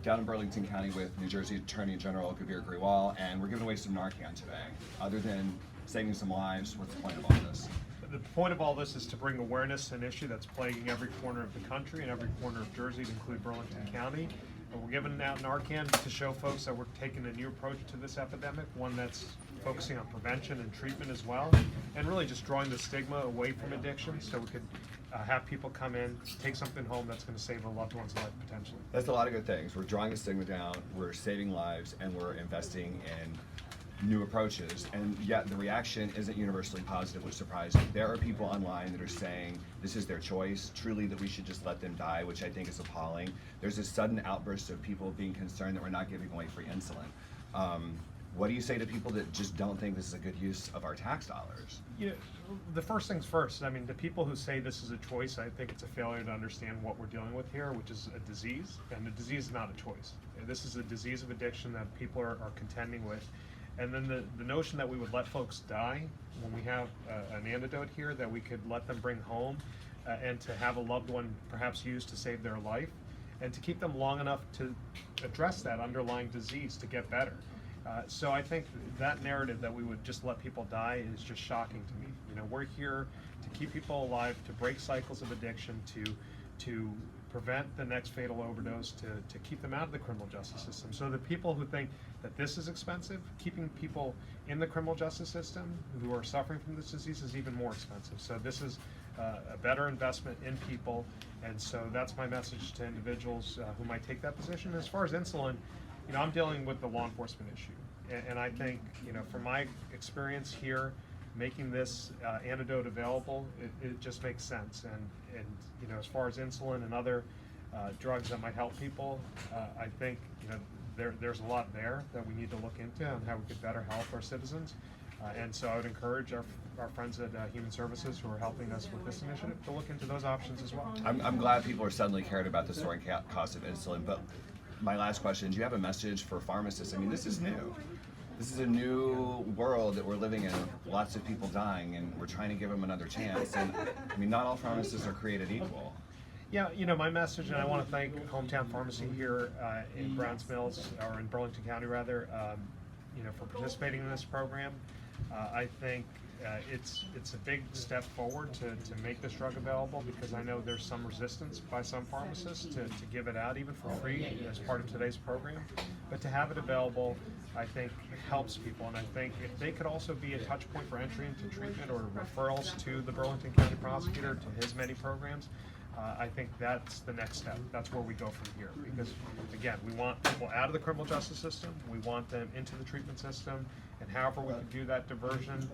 down in Burlington County with New Jersey Attorney General Grewal, and we're giving away some Narcan today. Other than saving some lives, what's the point of all this? The point of all this is to bring awareness to an issue that's plaguing every corner of the country and every corner of Jersey, to include Burlington County. And we're giving out Narcan to show folks that we're taking a new approach to this epidemic, one that's focusing on prevention and treatment as well, and really just drawing the stigma away from addiction, so we could have people come in, take something home that's going to save a loved one's life potentially. That's a lot of good things. We're drawing the stigma down, we're saving lives, and we're investing in new approaches, and yet the reaction isn't universally positive, which surprised me. There are people online that are saying this is their choice, truly that we should just let them die, which I think is appalling. There's this sudden outburst of people being concerned that we're not giving away free insulin. What do you say to people that just don't think this is a good use of our tax dollars? You know, the first things first, I mean, the people who say this is a choice, I think it's a failure to understand what we're dealing with here, which is a disease, and the disease is not a choice. This is a disease of addiction that people are contending with. And then the notion that we would let folks die when we have an antidote here that we could let them bring home and to have a loved one perhaps use to save their life and to keep them long enough to address that underlying disease to get better. So I think that narrative that we would just let people die is just shocking to me. You know, we're here to keep people alive, to break cycles of addiction, to prevent the next fatal overdose, to keep them out of the criminal justice system. So the people who think that this is expensive, keeping people in the criminal justice system who are suffering from this disease is even more expensive. So this is a better investment in people, and so that's my message to individuals who might take that position. As far as insulin, you know, I'm dealing with the law enforcement issue, and I think, you know, from my experience here, making this antidote available, it just makes sense. And you know, as far as insulin and other drugs that might help people, I think, you know, there's a lot there that we need to look into on how we could better help our citizens. And so I would encourage our friends at Human Services who are helping us with this initiative to look into those options as well. I'm glad people are suddenly caring about the soaring cost of insulin, but my last question, do you have a message for pharmacists? I mean, this is new. This is a new world that we're living in, lots of people dying, and we're trying to give them another chance. And I mean, not all pharmacists are created equal. Yeah, you know, my message, and I want to thank Hometown Pharmacy here in Browns Mills, or in Burlington County rather, you know, for participating in this program. I think it's a big step forward to make this drug available, because I know there's some resistance by some pharmacists to give it out even for free as part of today's program. But to have it available, I think helps people, and I think if they could also be a touch point for entry into treatment or referrals to the Burlington County prosecutor, to his many programs, I think that's the next step. That's where we go from here, because again, we want people out of the criminal justice system, we want them into the treatment system, and however we can do that diversion,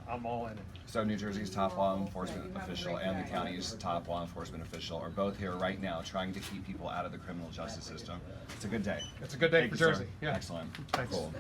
I'm all in it. So New Jersey's top law enforcement official and the county's top law enforcement official are both here right now trying to keep people out of the criminal justice system. It's a good day. It's a good day Thank for you, sir. Jersey. Yeah. Excellent. Thanks. Cool.